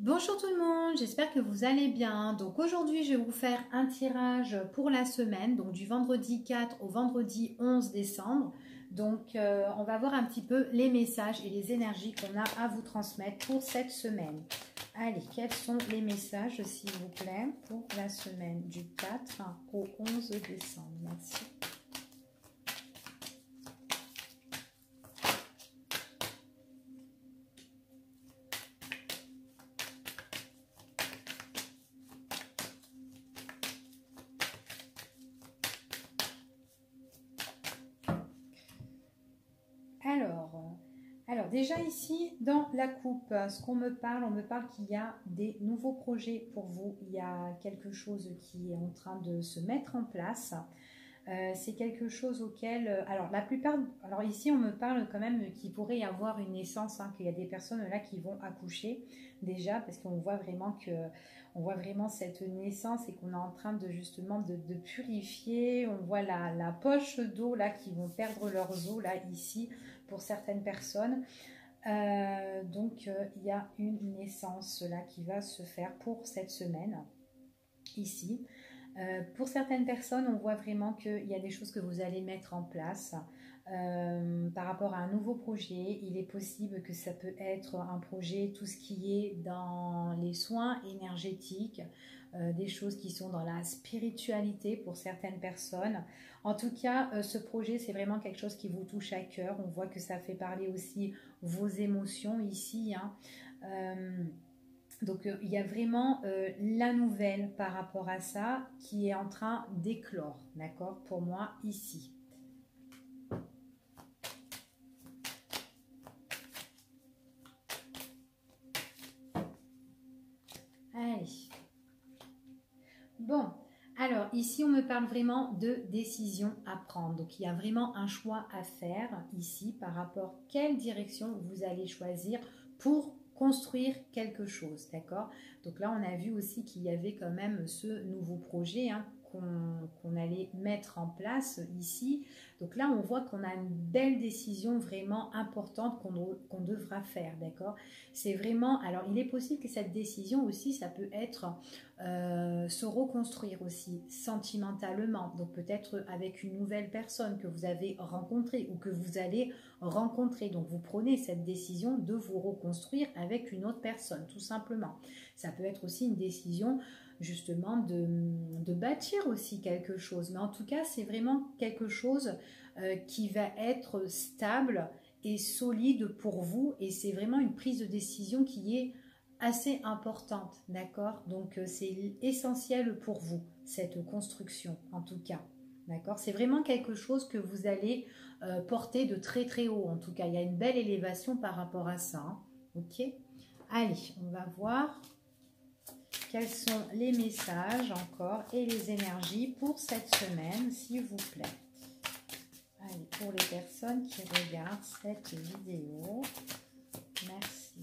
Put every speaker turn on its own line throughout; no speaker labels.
Bonjour tout le monde, j'espère que vous allez bien. Donc aujourd'hui, je vais vous faire un tirage pour la semaine, donc du vendredi 4 au vendredi 11 décembre. Donc on va voir un petit peu les messages et les énergies qu'on a à vous transmettre pour cette semaine. Allez, quels sont les messages s'il vous plaît pour la semaine du 4 au 11 décembre? Merci. Alors déjà ici, dans la coupe, ce qu'on me parle, on me parle qu'il y a des nouveaux projets pour vous. Il y a quelque chose qui est en train de se mettre en place. C'est quelque chose auquel, alors la plupart, alors ici on me parle quand même qu'il pourrait y avoir une naissance, hein, qu'il y a des personnes là qui vont accoucher déjà, parce qu'on voit vraiment on voit vraiment cette naissance et qu'on est en train de justement de purifier. On voit la poche d'eau là qui vont perdre leurs os là ici pour certaines personnes. Donc il y a une naissance là qui va se faire pour cette semaine ici. Pour certaines personnes, on voit vraiment qu'il y a des choses que vous allez mettre en place par rapport à un nouveau projet. Il est possible que ça peut être un projet, tout ce qui est dans les soins énergétiques, des choses qui sont dans la spiritualité pour certaines personnes. En tout cas, ce projet, c'est vraiment quelque chose qui vous touche à cœur. On voit que ça fait parler aussi vos émotions ici, hein. Donc il y a vraiment la nouvelle par rapport à ça qui est en train d'éclore, d'accord, pour moi ici. Allez. Bon, alors ici on me parle vraiment de décision à prendre. Donc il y a vraiment un choix à faire ici par rapport à quelle direction vous allez choisir pour construire quelque chose, d'accord? Donc là on a vu aussi qu'il y avait quand même ce nouveau projet, hein, qu'on allait mettre en place ici. Donc là on voit qu'on a une belle décision vraiment importante qu'on devra faire, d'accord? C'est vraiment, alors il est possible que cette décision aussi ça peut être se reconstruire aussi sentimentalement, donc peut-être avec une nouvelle personne que vous avez rencontrée ou que vous allez rencontrer. Donc vous prenez cette décision de vous reconstruire avec une autre personne, tout simplement. Ça peut être aussi une décision justement de bâtir aussi quelque chose, mais en tout cas c'est vraiment quelque chose qui va être stable et solide pour vous, et c'est vraiment une prise de décision qui est assez importante, d'accord? Donc c'est essentiel pour vous, cette construction en tout cas, d'accord? C'est vraiment quelque chose que vous allez porter de très très haut, en tout cas il y a une belle élévation par rapport à ça, hein. Ok? Allez, on va voir quels sont les messages encore et les énergies pour cette semaine, s'il vous plaît. Allez, pour les personnes qui regardent cette vidéo, merci.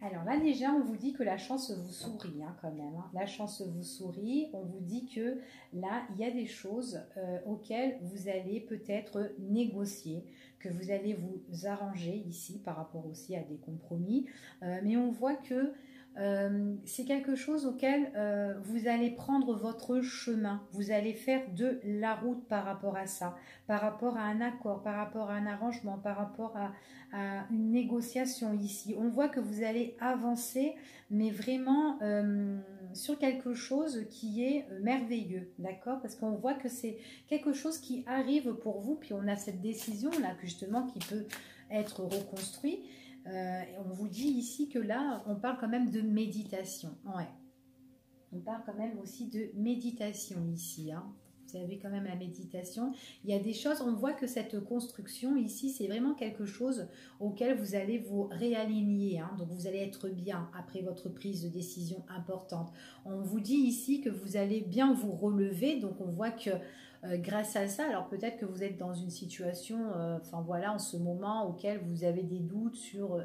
Alors là déjà, on vous dit que la chance vous sourit, hein, quand même, hein. La chance vous sourit. On vous dit que là, il y a des choses auxquelles vous allez peut-être négocier, que vous allez vous arranger ici par rapport aussi à des compromis. Mais on voit que c'est quelque chose auquel vous allez prendre votre chemin. Vous allez faire de la route par rapport à ça, par rapport à un accord, par rapport à un arrangement, par rapport à une négociation ici. On voit que vous allez avancer, mais vraiment sur quelque chose qui est merveilleux, d'accord? Parce qu'on voit que c'est quelque chose qui arrive pour vous, puis on a cette décision-là, justement, qui peut être reconstruite. On vous dit ici que là, on parle quand même de méditation. Ouais. On parle quand même aussi de méditation ici, hein. Vous avez quand même la méditation. Il y a des choses, on voit que cette construction ici, c'est vraiment quelque chose auquel vous allez vous réaligner, hein. Donc vous allez être bien après votre prise de décision importante. On vous dit ici que vous allez bien vous relever. Donc on voit que grâce à ça, alors peut-être que vous êtes dans une situation, enfin voilà, en ce moment auquel vous avez des doutes sur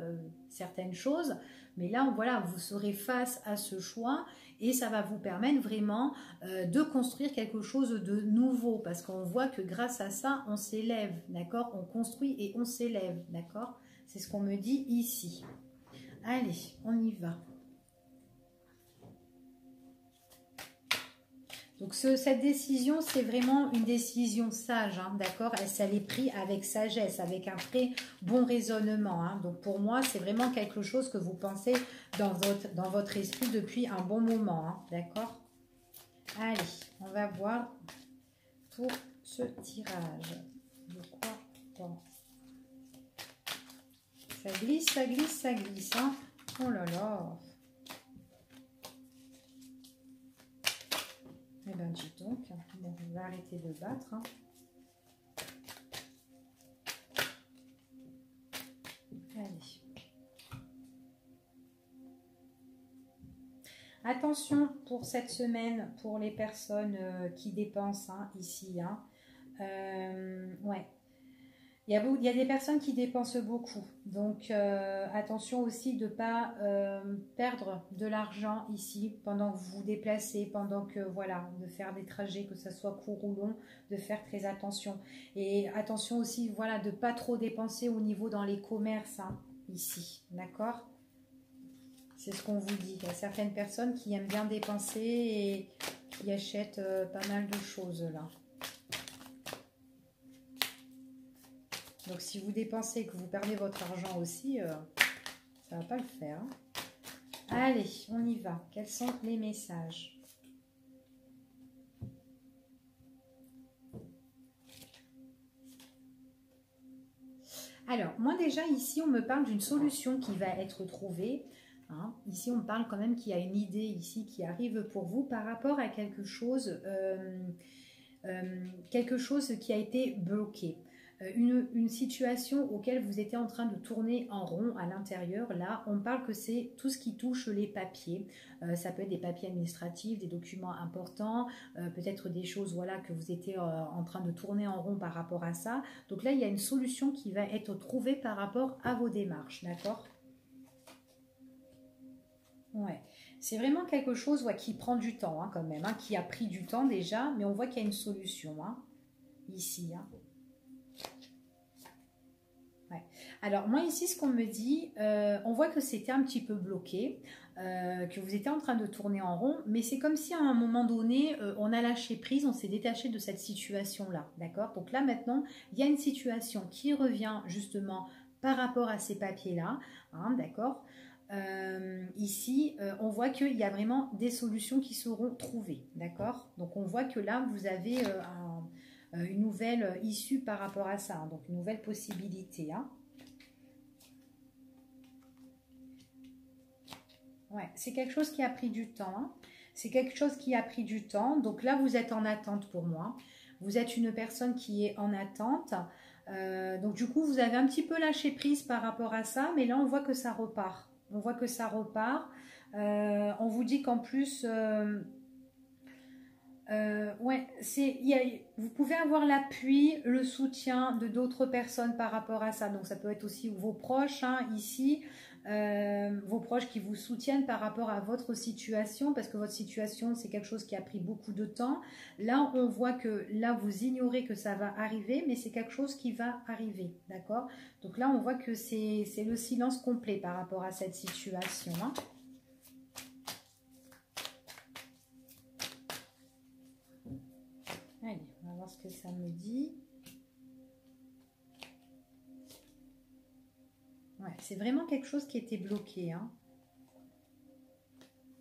certaines choses, mais là, voilà, vous serez face à ce choix et ça va vous permettre vraiment de construire quelque chose de nouveau parce qu'on voit que grâce à ça, on s'élève, d'accord? On construit et on s'élève, d'accord? C'est ce qu'on me dit ici. Allez, on y va. Donc cette décision, c'est vraiment une décision sage, hein, d'accord? Elle est prise avec sagesse, avec un très bon raisonnement. Hein. Donc pour moi, c'est vraiment quelque chose que vous pensez dans votre esprit depuis un bon moment, hein, d'accord? Allez, on va voir pour ce tirage. De quoi bon. Ça glisse, ça glisse, ça glisse. Hein. Oh là là. Eh bien, dis donc, bon, on va arrêter de battre. Hein. Allez. Attention pour cette semaine, pour les personnes qui dépensent hein, ici. Hein. Ouais. Il y a des personnes qui dépensent beaucoup. Donc, attention aussi de ne pas perdre de l'argent ici pendant que vous vous déplacez, pendant que, voilà, de faire des trajets, que ce soit court ou long, de faire très attention. Et attention aussi, voilà, de ne pas trop dépenser au niveau dans les commerces, hein, ici. D'accord ? C'est ce qu'on vous dit. Il y a certaines personnes qui aiment bien dépenser et qui achètent pas mal de choses, là. Donc, si vous dépensez et que vous perdez votre argent aussi, ça ne va pas le faire. Hein. Allez, on y va. Quels sont les messages? Alors, moi déjà, ici, on me parle d'une solution qui va être trouvée. Hein. Ici, on me parle quand même qu'il y a une idée ici qui arrive pour vous par rapport à quelque chose qui a été bloqué. Une situation auquel vous étiez en train de tourner en rond à l'intérieur, là, on parle que c'est tout ce qui touche les papiers. Ça peut être des papiers administratifs, des documents importants, peut-être des choses voilà, que vous étiez en train de tourner en rond par rapport à ça. Donc là, il y a une solution qui va être trouvée par rapport à vos démarches, d'accord ? Ouais. C'est vraiment quelque chose ouais, qui prend du temps hein, quand même, hein, qui a pris du temps déjà, mais on voit qu'il y a une solution hein, ici. Hein. Ouais. Alors moi ici ce qu'on me dit, on voit que c'était un petit peu bloqué, que vous étiez en train de tourner en rond, mais c'est comme si à un moment donné on a lâché prise, on s'est détaché de cette situation là, d'accord? Donc là maintenant il y a une situation qui revient justement par rapport à ces papiers là, hein, d'accord? Ici on voit qu'il y a vraiment des solutions qui seront trouvées, d'accord? Donc on voit que là vous avez une nouvelle issue par rapport à ça, hein, donc une nouvelle possibilité. Hein. Ouais, c'est quelque chose qui a pris du temps. Hein. C'est quelque chose qui a pris du temps. Donc là, vous êtes en attente pour moi. Vous êtes une personne qui est en attente. Donc du coup, vous avez un petit peu lâché prise par rapport à ça, mais là, on voit que ça repart. On voit que ça repart. On vous dit qu'en plus... ouais, vous pouvez avoir l'appui, le soutien de d'autres personnes par rapport à ça. Donc ça peut être aussi vos proches hein, ici, vos proches qui vous soutiennent par rapport à votre situation, parce que votre situation c'est quelque chose qui a pris beaucoup de temps. Là on voit que là vous ignorez que ça va arriver, mais c'est quelque chose qui va arriver, d'accord? Donc là on voit que c'est le silence complet par rapport à cette situation. Hein. Allez, on va voir ce que ça me dit. Ouais, c'est vraiment quelque chose qui était bloqué. Hein.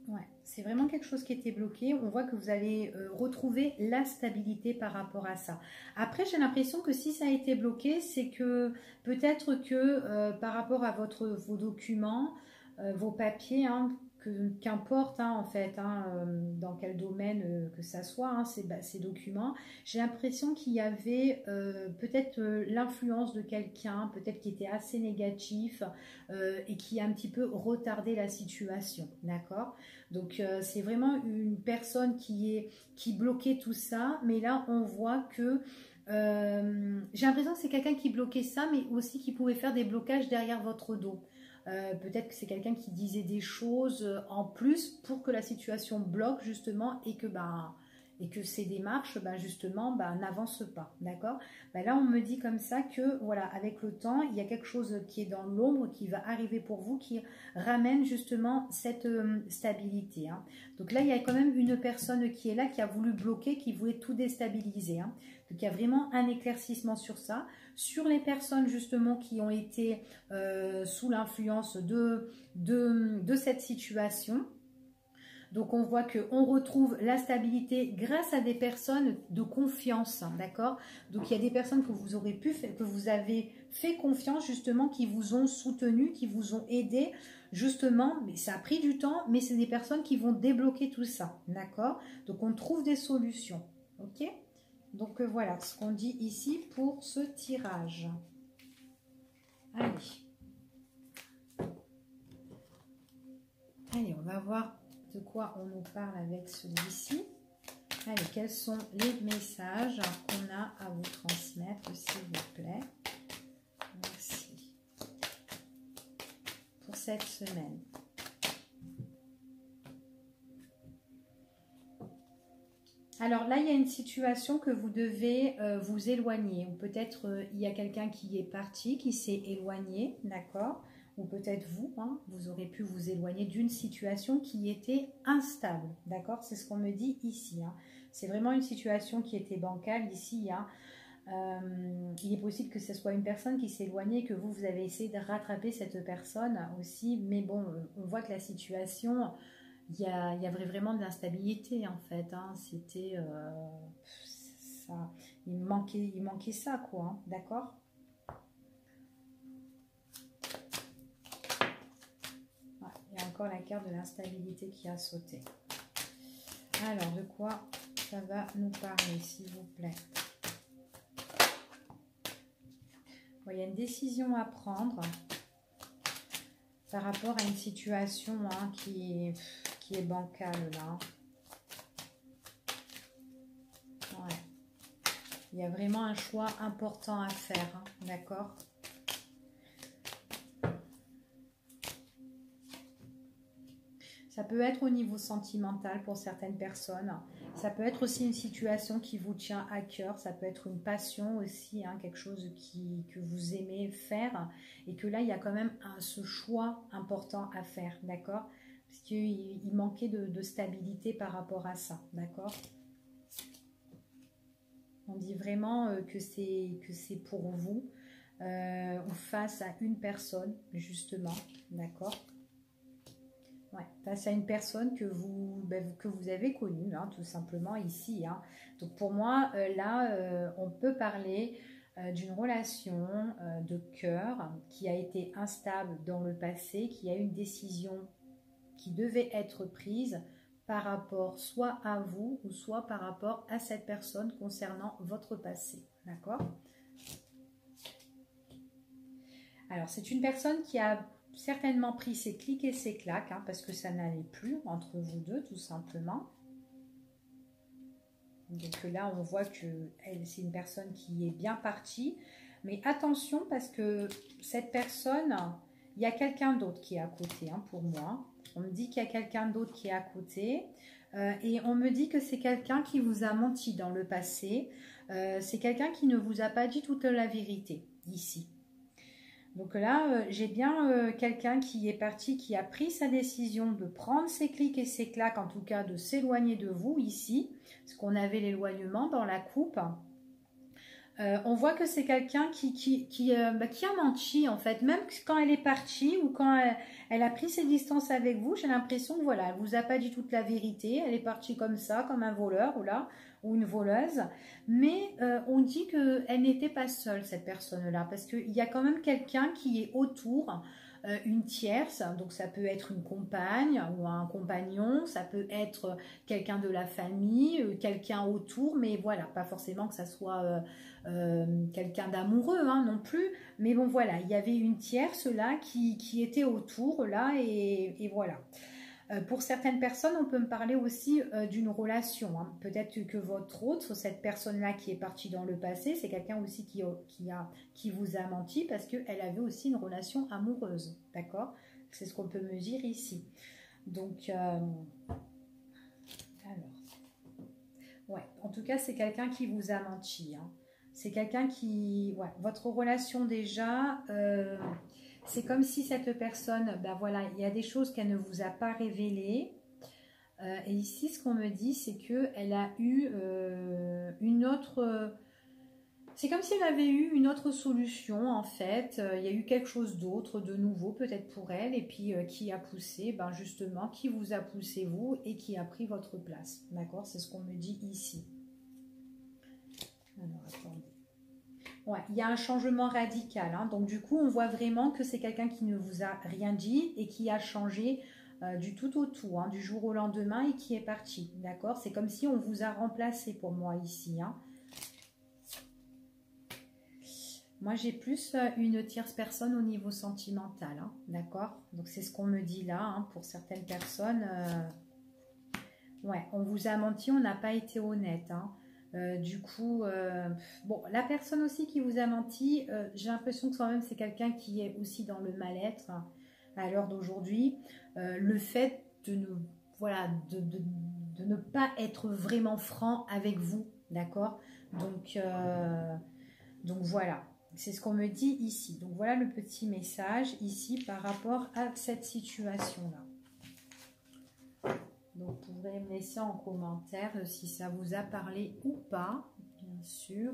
Ouais, c'est vraiment quelque chose qui était bloqué. On voit que vous allez retrouver la stabilité par rapport à ça. Après, j'ai l'impression que si ça a été bloqué, c'est que peut-être que par rapport à vos documents, vos papiers, hein, qu'importe hein, en fait, hein, dans quel domaine que ça soit, hein, ces documents, j'ai l'impression qu'il y avait peut-être l'influence de quelqu'un, peut-être qui était assez négatif et qui a un petit peu retardé la situation, d'accord? Donc c'est vraiment une personne qui bloquait tout ça, mais là on voit que j'ai l'impression que c'est quelqu'un qui bloquait ça, mais aussi qui pouvait faire des blocages derrière votre dos. Peut-être que c'est quelqu'un qui disait des choses en plus pour que la situation bloque justement et que ces démarches justement n'avancent pas, d'accord. Là on me dit comme ça que voilà, avec le temps il y a quelque chose qui est dans l'ombre qui va arriver pour vous, qui ramène justement cette stabilité hein. Donc là il y a quand même une personne qui est là, qui a voulu bloquer, qui voulait tout déstabiliser hein. Donc il y a vraiment un éclaircissement sur ça, sur les personnes justement qui ont été sous l'influence de cette situation. Donc on voit qu'on retrouve la stabilité grâce à des personnes de confiance, d'accord. Donc il y a des personnes que vous aurez que vous avez fait confiance justement, qui vous ont soutenu, qui vous ont aidé justement, mais ça a pris du temps, mais c'est des personnes qui vont débloquer tout ça, d'accord. Donc on trouve des solutions, ok. Donc voilà ce qu'on dit ici pour ce tirage. Allez, on va voir de quoi on nous parle avec celui-ci. Allez, quels sont les messages qu'on a à vous transmettre, s'il vous plaît. Merci. Pour cette semaine. Alors là, il y a une situation que vous devez vous éloigner. Ou peut-être il y a quelqu'un qui est parti, qui s'est éloigné, d'accord ? Ou peut-être vous, hein, vous aurez pu vous éloigner d'une situation qui était instable, d'accord? C'est ce qu'on me dit ici. Hein. C'est vraiment une situation qui était bancale ici. Hein. Il est possible que ce soit une personne qui s'est éloignée et que vous avez essayé de rattraper cette personne aussi. Mais bon, on voit que la situation, il y avait vraiment de l'instabilité en fait. Hein. C'était ça, il manquait ça, quoi. Hein, d'accord? Il y a encore la carte de l'instabilité qui a sauté. Alors, de quoi ça va nous parler, s'il vous plaît? Bon, il y a une décision à prendre par rapport à une situation hein, qui est bancale, là. Ouais. Il y a vraiment un choix important à faire, hein, d'accord? Ça peut être au niveau sentimental pour certaines personnes. Ça peut être aussi une situation qui vous tient à cœur. Ça peut être une passion aussi, hein, quelque chose que vous aimez faire. Et que là, il y a quand même ce choix important à faire, d'accord? Parce qu'il manquait de stabilité par rapport à ça, d'accord? On dit vraiment que c'est pour vous ou face à une personne, justement, d'accord? Ouais, face à une personne que vous avez connue, hein, tout simplement ici. Hein. Donc pour moi, là, on peut parler d'une relation de cœur qui a été instable dans le passé, qui a une décision qui devait être prise par rapport soit à vous ou soit par rapport à cette personne concernant votre passé. D'accord? Alors, c'est une personne qui a certainement pris ses clics et ses claques, hein, parce que ça n'allait plus entre vous deux, tout simplement. Donc là, on voit que c'est une personne qui est bien partie. Mais attention, parce que cette personne, il y a quelqu'un d'autre qui est à côté, hein, pour moi. On me dit qu'il y a quelqu'un d'autre qui est à côté. Et on me dit que c'est quelqu'un qui vous a menti dans le passé. C'est quelqu'un qui ne vous a pas dit toute la vérité, ici. Donc là, j'ai bien quelqu'un qui est parti, qui a pris sa décision de prendre ses clics et ses claques, en tout cas de s'éloigner de vous ici, parce qu'on avait l'éloignement dans la coupe. On voit que c'est quelqu'un qui a menti en fait, même quand elle est partie ou quand elle a pris ses distances avec vous, j'ai l'impression que voilà, elle vous a pas dit toute la vérité, elle est partie comme ça, comme un voleur ou une voleuse, mais on dit qu'elle n'était pas seule cette personne-là, parce qu'il y a quand même quelqu'un qui est autour, une tierce, donc ça peut être une compagne ou un compagnon, ça peut être quelqu'un de la famille, quelqu'un autour, mais voilà, pas forcément que ça soit quelqu'un d'amoureux hein, non plus, mais bon voilà, il y avait une tierce là qui était autour là et voilà. Pour certaines personnes, on peut me parler aussi d'une relation. Hein. Peut-être que votre autre, cette personne-là qui est partie dans le passé, c'est quelqu'un aussi qui vous a menti parce qu'elle avait aussi une relation amoureuse. D'accord? C'est ce qu'on peut me dire ici. Donc, alors, ouais, en tout cas, c'est quelqu'un qui vous a menti. Hein. C'est quelqu'un qui... Ouais, votre relation déjà... c'est comme si cette personne, ben voilà, il y a des choses qu'elle ne vous a pas révélées. Et ici, ce qu'on me dit, c'est qu'elle a eu une autre... c'est comme si elle avait eu une autre solution, en fait. Il y a eu quelque chose d'autre, de nouveau, peut-être pour elle, et puis qui a poussé, ben justement, qui vous a poussé, vous, et qui a pris votre place. D'accord? C'est ce qu'on me dit ici. Alors, attendez. Ouais, il y a un changement radical. Hein. Donc, du coup, on voit vraiment que c'est quelqu'un qui ne vous a rien dit et qui a changé du tout au tout, hein, du jour au lendemain et qui est parti. D'accord? C'est comme si on vous a remplacé pour moi ici. Hein. Moi, j'ai plus une tierce personne au niveau sentimental. Hein. D'accord? Donc, c'est ce qu'on me dit là. Hein, pour certaines personnes, ouais, on vous a menti, on n'a pas été honnête. Hein. Du coup, bon, la personne aussi qui vous a menti, j'ai l'impression que quand même c'est quelqu'un qui est aussi dans le mal-être hein, à l'heure d'aujourd'hui. Le fait de ne, voilà, de ne pas être vraiment franc avec vous, d'accord? Donc voilà, c'est ce qu'on me dit ici. Donc voilà le petit message ici par rapport à cette situation-là. Donc, vous pourrez me laisser en commentaire si ça vous a parlé ou pas, bien sûr.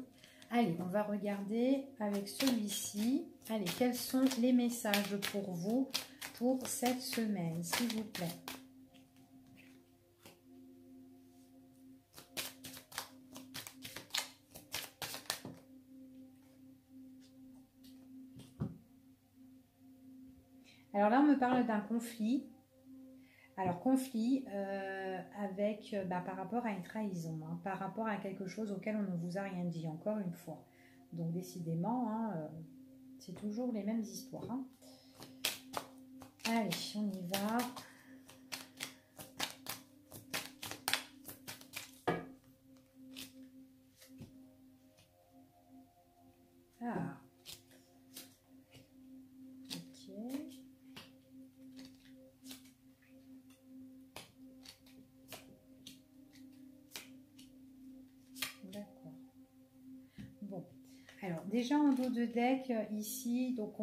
Allez, on va regarder avec celui-ci. Allez, quels sont les messages pour vous pour cette semaine, s'il vous plaît? Alors là, on me parle d'un conflit. Alors, conflit avec, par rapport à une trahison, hein, par rapport à quelque chose auquel on ne vous a rien dit, encore une fois. Donc, décidément, hein, c'est toujours les mêmes histoires. Hein. Allez, on y va. Ah. Ok. D'accord. Bon. Alors, déjà en dos de deck, ici, donc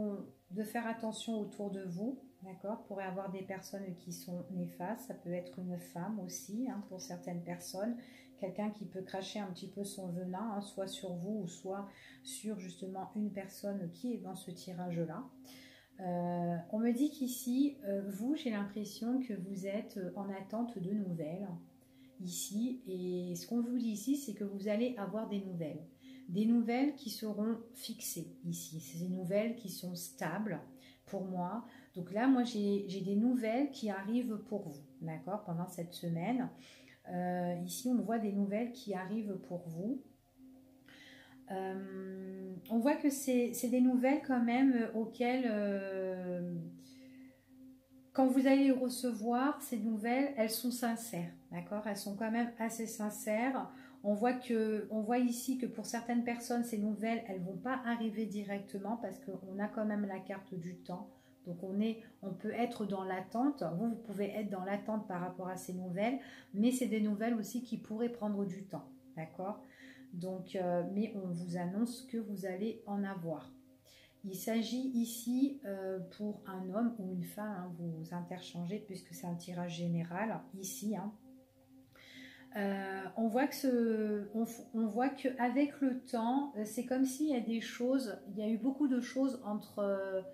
de faire attention autour de vous, d'accord? Pourrait avoir des personnes qui sont néfastes, ça peut être une femme aussi, hein, pour certaines personnes, quelqu'un qui peut cracher un petit peu son venin, hein, soit sur vous ou soit sur justement une personne qui est dans ce tirage-là. On me dit qu'ici, vous, j'ai l'impression que vous êtes en attente de nouvelles, ici, et ce qu'on vous dit ici, c'est que vous allez avoir des nouvelles. Des nouvelles qui seront fixées ici. C'est des nouvelles qui sont stables pour moi. Donc là, moi, j'ai des nouvelles qui arrivent pour vous, d'accord, pendant cette semaine. Ici, on voit des nouvelles qui arrivent pour vous. On voit que c'est des nouvelles quand même auxquelles, quand vous allez recevoir ces nouvelles, elles sont sincères, d'accord? Elles sont quand même assez sincères. On voit ici que pour certaines personnes, ces nouvelles, elles ne vont pas arriver directement parce qu'on a quand même la carte du temps. Donc on peut être dans l'attente. Vous pouvez être dans l'attente par rapport à ces nouvelles, mais c'est des nouvelles aussi qui pourraient prendre du temps, d'accord? Donc, mais on vous annonce que vous allez en avoir. Il s'agit ici pour un homme ou une femme, hein, vous interchangez puisque c'est un tirage général ici. Hein. On voit qu'avec le temps, c'est comme s'il y a des choses, il y a eu beaucoup de choses entre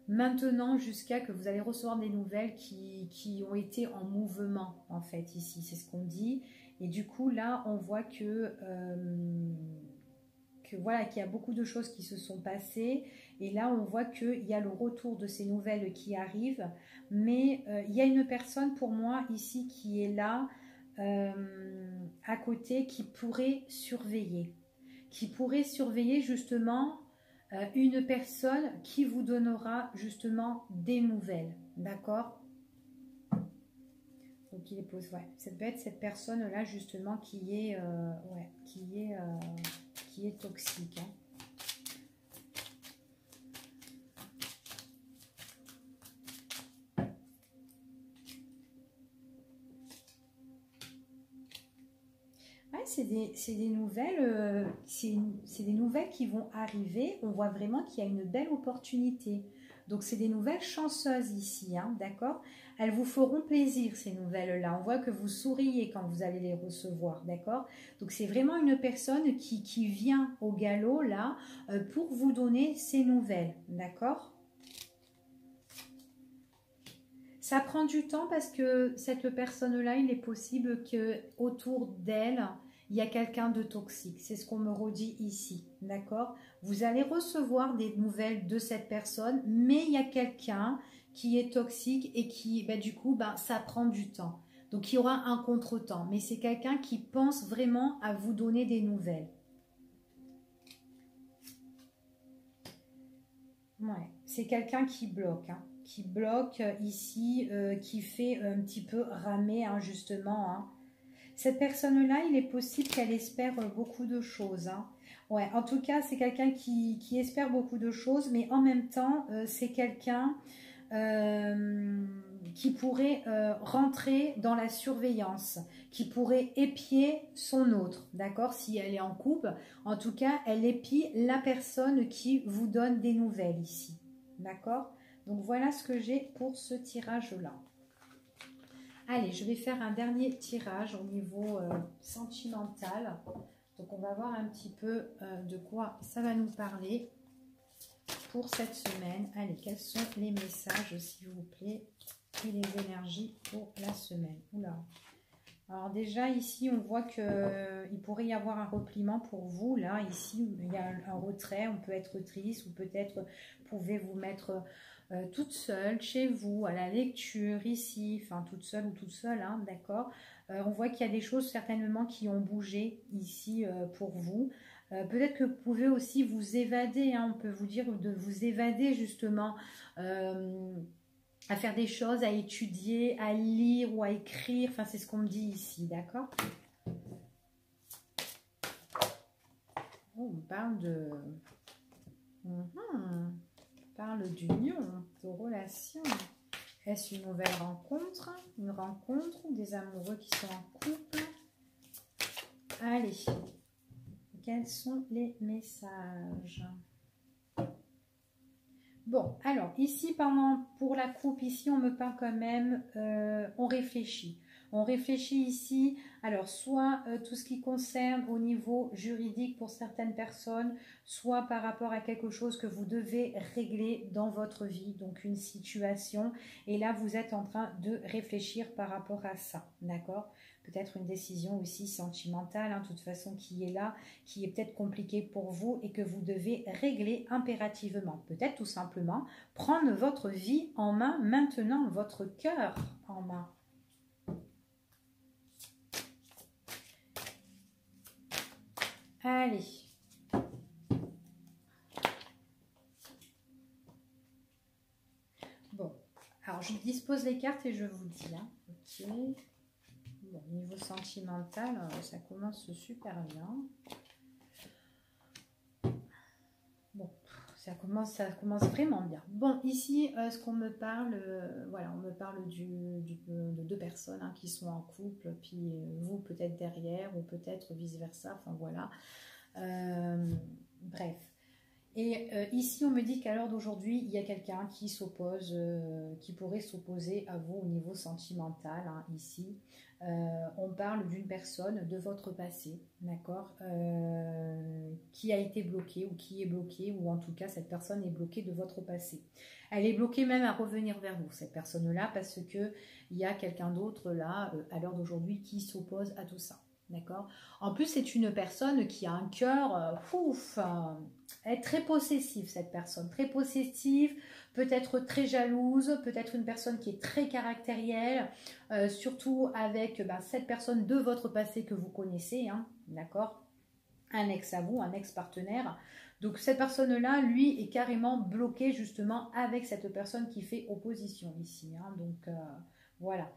maintenant jusqu'à que vous allez recevoir des nouvelles qui ont été en mouvement en fait ici, c'est ce qu'on dit. Et du coup là, on voit que voilà, qu'il y a beaucoup de choses qui se sont passées Et là, on voit qu'il y a le retour de ces nouvelles qui arrivent. Mais il y a une personne pour moi ici qui est là, à côté, qui pourrait surveiller. Qui pourrait surveiller justement une personne qui vous donnera justement des nouvelles. D'accord? Donc il pose, ouais, ça peut être cette personne-là justement qui est, ouais, qui est toxique. Hein. Ouais, c'est des nouvelles, c'est des nouvelles qui vont arriver. On voit vraiment qu'il y a une belle opportunité. Donc, c'est des nouvelles chanceuses ici, hein, d'accord? Elles vous feront plaisir, ces nouvelles-là. On voit que vous souriez quand vous allez les recevoir, d'accord? Donc, c'est vraiment une personne qui vient au galop, là, pour vous donner ces nouvelles, d'accord? Ça prend du temps parce que cette personne-là, il est possible que autour d'elle, il y a quelqu'un de toxique. C'est ce qu'on me redit ici, d'accord? Vous allez recevoir des nouvelles de cette personne, mais il y a quelqu'un qui est toxique et qui, bah, du coup, bah, ça prend du temps. Donc, il y aura un contretemps, mais c'est quelqu'un qui pense vraiment à vous donner des nouvelles. Ouais, c'est quelqu'un qui bloque, hein, qui bloque ici, qui fait un petit peu ramer, hein, justement. Hein. Cette personne-là, il est possible qu'elle espère beaucoup de choses. Hein. Ouais, en tout cas, c'est quelqu'un qui espère beaucoup de choses, mais en même temps, c'est quelqu'un qui pourrait rentrer dans la surveillance, qui pourrait épier son autre, d'accord? Si elle est en couple, en tout cas, elle épie la personne qui vous donne des nouvelles ici, d'accord? Donc voilà ce que j'ai pour ce tirage-là. Allez, je vais faire un dernier tirage au niveau sentimental. Donc on va voir un petit peu de quoi ça va nous parler pour cette semaine. Allez, quels sont les messages, s'il vous plaît, et les énergies pour la semaine. Oula. Alors déjà, ici, on voit qu'il pourrait y avoir un repliement pour vous. Là, ici, il y a un retrait. On peut être triste ou peut-être pouvez vous mettre toute seule chez vous, à la lecture, ici. Enfin, toute seule ou toute seule, hein, d'accord. On voit qu'il y a des choses certainement qui ont bougé ici pour vous. Peut-être que vous pouvez aussi vous évader, hein, on peut vous dire de vous évader justement à faire des choses, à étudier, à lire ou à écrire. Enfin, c'est ce qu'on me dit ici, d'accord? Oh, on parle de... on parle d'union, de relation. Est-ce une nouvelle rencontre? Une rencontre ou des amoureux qui sont en couple? Allez. Quels sont les messages? Bon, alors, ici, pour la coupe, ici, on me parle quand même, on réfléchit. On réfléchit ici, alors, soit tout ce qui concerne au niveau juridique pour certaines personnes, soit par rapport à quelque chose que vous devez régler dans votre vie, donc une situation. Et là, vous êtes en train de réfléchir par rapport à ça, d'accord? Peut-être une décision aussi sentimentale, hein, de toute façon, qui est là, qui est peut-être compliquée pour vous et que vous devez régler impérativement. Peut-être tout simplement prendre votre vie en main, maintenant votre cœur en main. Allez. Bon, alors je dispose les cartes et je vous dis. Hein. Ok. Bon, niveau sentimental, ça commence super bien. Bon, ça commence vraiment bien. Bon, ici, ce qu'on me parle, voilà, on me parle de deux personnes hein, qui sont en couple, puis vous peut-être derrière, ou peut-être vice-versa, enfin voilà. Bref. Et ici, on me dit qu'à l'heure d'aujourd'hui, il y a quelqu'un qui s'oppose, qui pourrait s'opposer à vous au niveau sentimental, hein, ici. On parle d'une personne de votre passé, d'accord, qui a été bloquée ou qui est bloquée, ou en tout cas, cette personne est bloquée de votre passé. Elle est bloquée même à revenir vers vous, cette personne-là, parce qu'il y a quelqu'un d'autre là, à l'heure d'aujourd'hui, qui s'oppose à tout ça. D'accord? En plus, c'est une personne qui a un cœur, elle est très possessive, cette personne. Très possessive, peut-être très jalouse, peut-être une personne qui est très caractérielle, surtout avec cette personne de votre passé que vous connaissez, hein, d'accord? Un ex à vous, un ex-partenaire. Donc cette personne-là, lui, est carrément bloqué justement avec cette personne qui fait opposition ici, hein. Donc voilà.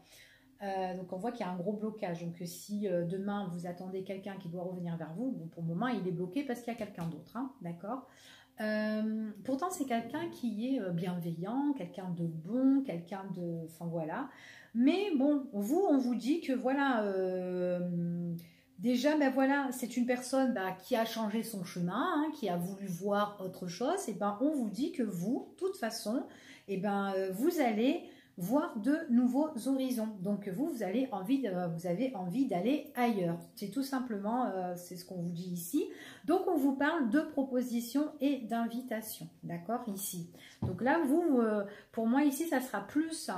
Donc on voit qu'il y a un gros blocage. Donc si demain vous attendez quelqu'un qui doit revenir vers vous, bon, pour le moment il est bloqué parce qu'il y a quelqu'un d'autre, hein, d'accord. Pourtant c'est quelqu'un qui est bienveillant, quelqu'un de bon, quelqu'un de... Enfin voilà. Mais bon, vous, on vous dit que voilà... déjà, ben voilà, c'est une personne qui a changé son chemin, hein, qui a voulu voir autre chose. Et ben, on vous dit que vous, de toute façon, et ben, vous allez voir de nouveaux horizons. Donc vous avez envie d'aller ailleurs. C'est tout simplement, c'est ce qu'on vous dit ici. Donc on vous parle de propositions et d'invitations, d'accord, ici. Donc là, vous, pour moi ici, ça sera plus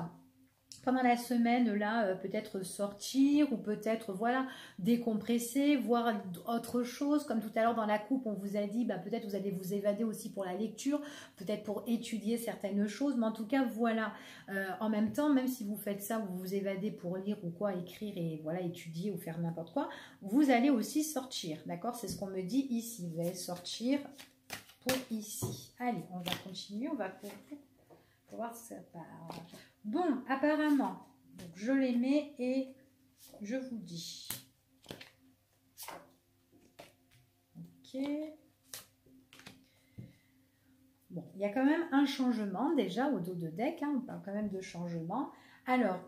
pendant la semaine, là, peut-être sortir ou peut-être, voilà, décompresser, voir autre chose. Comme tout à l'heure dans la coupe, on vous a dit, peut-être vous allez vous évader aussi pour la lecture, peut-être pour étudier certaines choses. Mais en tout cas, voilà, en même temps, même si vous faites ça, vous vous évadez pour lire ou quoi, écrire et voilà, étudier ou faire n'importe quoi, vous allez aussi sortir, d'accord? C'est ce qu'on me dit ici. Vous allez sortir pour ici. Allez, on va continuer, on va pour voir si ça part. Bon, apparemment, donc je les mets et je vous dis. Ok. Bon, il y a quand même un changement déjà au dos de deck, hein, on parle quand même de changement. Alors,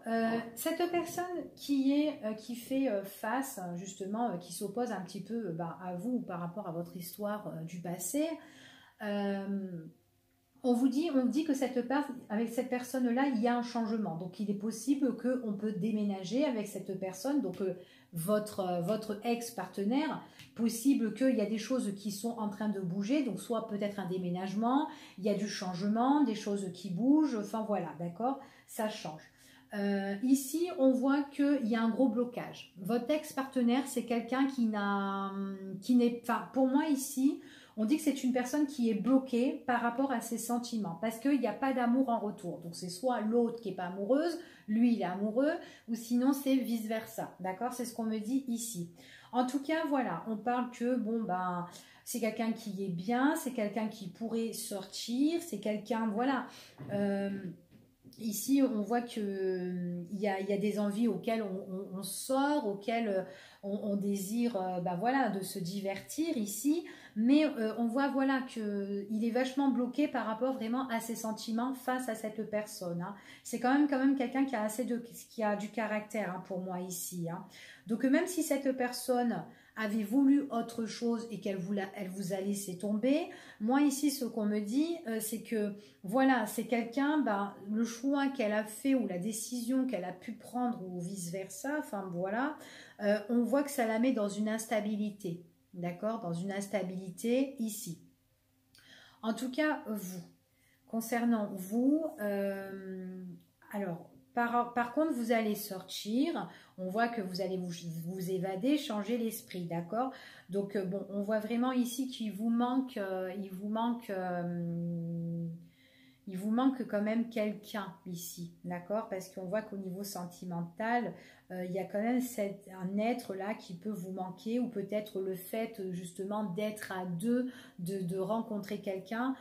cette personne qui fait face, justement, qui s'oppose un petit peu à vous par rapport à votre histoire du passé, on dit que avec cette personne-là, il y a un changement. Donc, il est possible qu'on peut déménager avec cette personne. Donc, votre ex-partenaire, possible qu'il y a des choses qui sont en train de bouger. Donc, soit peut-être un déménagement, il y a du changement, des choses qui bougent. Enfin, voilà, d'accord, ça change. Ici, on voit qu'il y a un gros blocage. Votre ex-partenaire, c'est quelqu'un qui n'est... Enfin, pour moi, ici... On dit que c'est une personne qui est bloquée par rapport à ses sentiments parce qu'il n'y a pas d'amour en retour. Donc c'est soit l'autre qui n'est pas amoureuse, lui il est amoureux, ou sinon c'est vice-versa. D'accord? C'est ce qu'on me dit ici. En tout cas, voilà, on parle que c'est quelqu'un qui est bien, c'est quelqu'un qui pourrait sortir, c'est quelqu'un, voilà. Ici, on voit qu'il y a des envies auxquelles on sort, auxquelles on désire voilà, de se divertir ici. Mais on voit voilà, qu'il est vachement bloqué par rapport vraiment à ses sentiments face à cette personne, hein. C'est quand même quelqu'un qui a du caractère, hein, pour moi ici, hein. Donc même si cette personne avait voulu autre chose et elle vous a laissé tomber, moi ici ce qu'on me dit c'est que voilà, c'est quelqu'un, le choix qu'elle a fait ou la décision qu'elle a pu prendre ou vice-versa, enfin voilà, on voit que ça la met dans une instabilité, d'accord, dans une instabilité ici. En tout cas, concernant vous, alors, par contre, vous allez sortir, on voit que vous allez vous évader, changer l'esprit, d'accord? Donc, bon, on voit vraiment ici qu'il vous manque, il vous manque quand même quelqu'un ici, d'accord? Parce qu'on voit qu'au niveau sentimental, il y a quand même un être là qui peut vous manquer, ou peut-être le fait justement d'être à deux, de rencontrer quelqu'un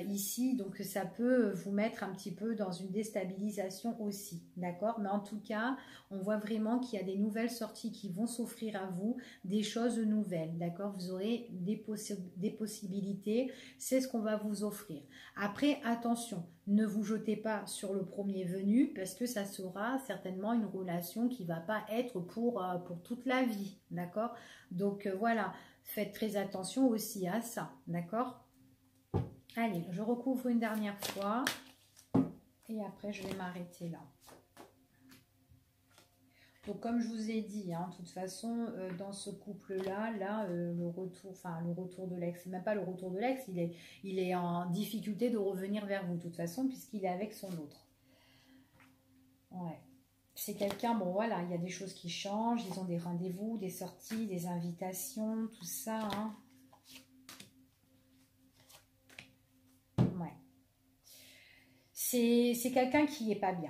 ici, donc ça peut vous mettre un petit peu dans une déstabilisation aussi, d'accord? Mais en tout cas, on voit vraiment qu'il y a des nouvelles sorties qui vont s'offrir à vous, des choses nouvelles, d'accord? Vous aurez des possibilités, c'est ce qu'on va vous offrir. Après, attention, ne vous jetez pas sur le premier venu parce que ça sera certainement une relation qui ne va pas être pour toute la vie, d'accord? Donc voilà, faites très attention aussi à ça, d'accord? Allez, je recouvre une dernière fois et après je vais m'arrêter là. Donc comme je vous ai dit, hein, de toute façon, dans ce couple-là, le retour de l'ex, c'est même pas le retour de l'ex, il est en difficulté de revenir vers vous, de toute façon, puisqu'il est avec son autre. Ouais. c'est quelqu'un, bon voilà, il y a des choses qui changent, ils ont des rendez-vous, des sorties, des invitations, tout ça. Hein. Ouais. C'est quelqu'un qui n'est pas bien.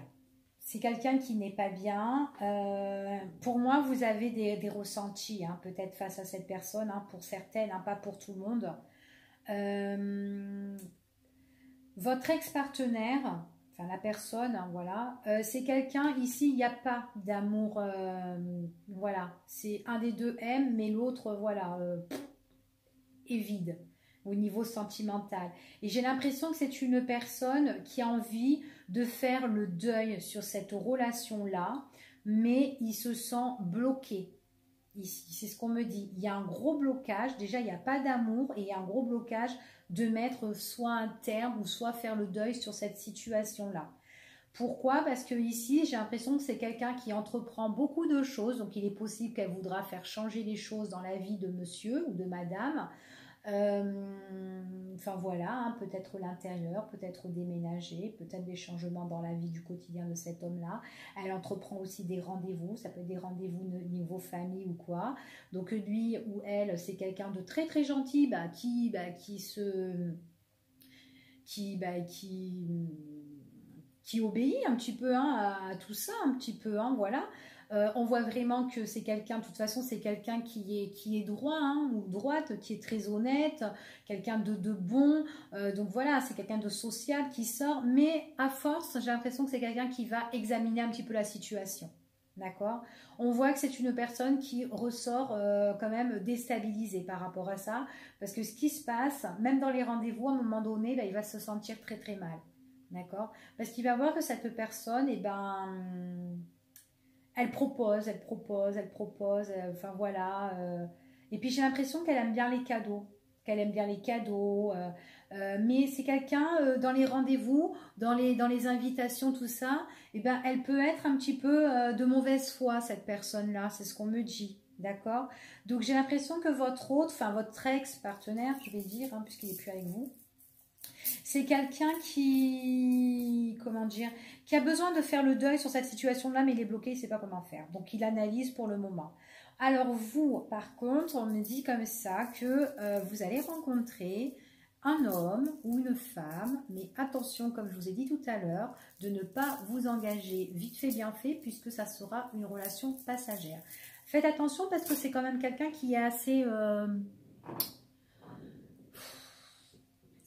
C'est quelqu'un qui n'est pas bien. Pour moi, vous avez des ressentis, hein, peut-être face à cette personne, hein, pour certaines, hein, pas pour tout le monde. Votre ex-partenaire, enfin la personne, hein, voilà, c'est quelqu'un, ici, il n'y a pas d'amour, voilà, c'est un des deux aime, mais l'autre, voilà, est vide au niveau sentimental. Et j'ai l'impression que c'est une personne qui a envie de faire le deuil sur cette relation-là, mais il se sent bloqué. Ici, c'est ce qu'on me dit. Il y a un gros blocage. Déjà, il n'y a pas d'amour et il y a un gros blocage de mettre soit un terme ou soit faire le deuil sur cette situation-là. Pourquoi? Parce que ici, j'ai l'impression que c'est quelqu'un qui entreprend beaucoup de choses. Donc, il est possible qu'elle voudra faire changer les choses dans la vie de monsieur ou de madame. Enfin voilà, hein, peut-être l'intérieur, peut-être déménager, peut-être des changements dans la vie du quotidien de cet homme-là. Elle entreprend aussi des rendez-vous, ça peut être des rendez-vous niveau famille ou quoi. Donc lui ou elle, c'est quelqu'un de très très gentil, qui obéit un petit peu, hein, à tout ça, un petit peu, hein, voilà. On voit vraiment que c'est quelqu'un, de toute façon, c'est quelqu'un qui est droit, hein, ou droite, qui est très honnête, quelqu'un de bon. Donc voilà, c'est quelqu'un de social qui sort, mais à force, j'ai l'impression que c'est quelqu'un qui va examiner un petit peu la situation. D'accord? On voit que c'est une personne qui ressort quand même déstabilisée par rapport à ça, parce que ce qui se passe, même dans les rendez-vous, à un moment donné, là, il va se sentir très très mal. D'accord? Parce qu'il va voir que cette personne, eh ben, elle propose, elle propose, elle propose, enfin voilà. Et puis j'ai l'impression qu'elle aime bien les cadeaux, qu'elle aime bien les cadeaux. Mais c'est quelqu'un, dans les rendez-vous, dans les invitations, tout ça, eh ben, elle peut être un petit peu de mauvaise foi, cette personne-là, c'est ce qu'on me dit. D'accord? Donc j'ai l'impression que votre autre, enfin votre ex-partenaire, je vais dire, hein, puisqu'il n'est plus avec vous, c'est quelqu'un qui, comment dire, qui a besoin de faire le deuil sur cette situation-là, mais il est bloqué, il ne sait pas comment faire. Donc, il analyse pour le moment. Alors, vous, par contre, on me dit comme ça que vous allez rencontrer un homme ou une femme, mais attention, comme je vous ai dit tout à l'heure, de ne pas vous engager vite fait, bien fait, puisque ça sera une relation passagère. Faites attention parce que c'est quand même quelqu'un qui est assez...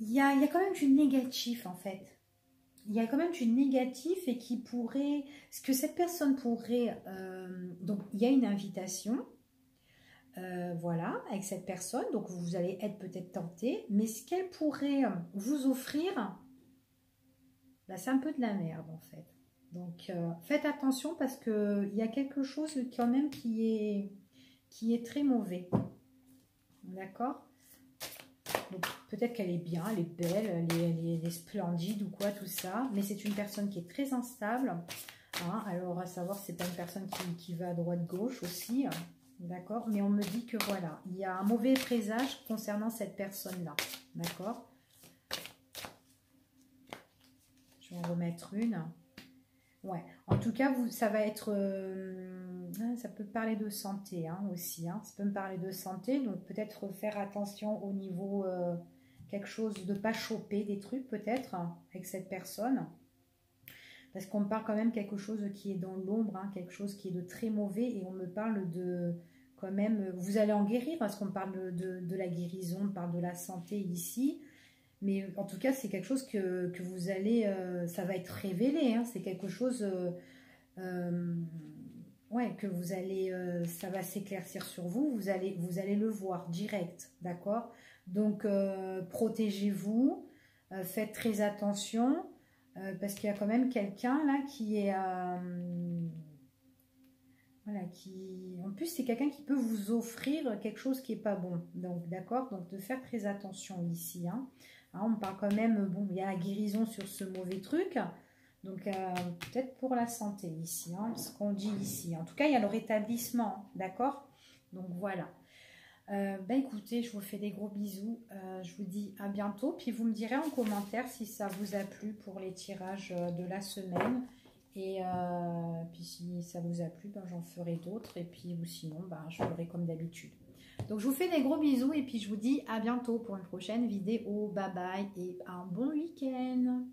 il y a quand même du négatif en fait. Il y a quand même du négatif et qui pourrait... Ce que cette personne pourrait... donc, il y a une invitation, voilà, avec cette personne. Donc, vous allez être peut-être tenté. Mais ce qu'elle pourrait vous offrir, là, c'est un peu de la merde en fait. Donc, faites attention parce qu'il y a quelque chose quand même qui est très mauvais. D'accord? Donc peut-être qu'elle est bien, elle est belle, elle est splendide ou quoi, tout ça. Mais c'est une personne qui est très instable. Hein, alors à savoir, c'est pas une personne qui va à droite-gauche aussi. D'accord? Mais on me dit que voilà, il y a un mauvais présage concernant cette personne-là. D'accord? Je vais en remettre une. Ouais, en tout cas, ça va être... ça peut parler de santé hein, aussi. Hein. Ça peut me parler de santé, donc peut-être faire attention au niveau... quelque chose de pas choper des trucs peut-être hein, avec cette personne. Parce qu'on me parle quand même quelque chose qui est dans l'ombre, hein, quelque chose qui est de très mauvais. Et on me parle de... quand même... Vous allez en guérir parce qu'on me parle de la guérison, on me parle de la santé ici. Mais en tout cas, c'est quelque chose que vous allez... ça va être révélé. Hein, c'est quelque chose... ouais, que vous allez... ça va s'éclaircir sur vous. Vous allez le voir direct. D'accord? Donc, protégez-vous. Faites très attention. Parce qu'il y a quand même quelqu'un là qui est... voilà, qui... En plus, c'est quelqu'un qui peut vous offrir quelque chose qui n'est pas bon. Donc, d'accord? Donc, de faire très attention ici. Hein. Hein, on parle quand même, bon, il y a la guérison sur ce mauvais truc. Donc, peut-être pour la santé ici, hein, ce qu'on dit ici. En tout cas, il y a le rétablissement, d'accord? Donc, voilà. Écoutez, je vous fais des gros bisous. Je vous dis à bientôt. Puis, vous me direz en commentaire si ça vous a plu pour les tirages de la semaine. Et puis si ça vous a plu, ben, j'en ferai d'autres. Et puis ou sinon, ben, je ferai comme d'habitude. Donc je vous fais des gros bisous et puis je vous dis à bientôt pour une prochaine vidéo. Bye bye et un bon week-end.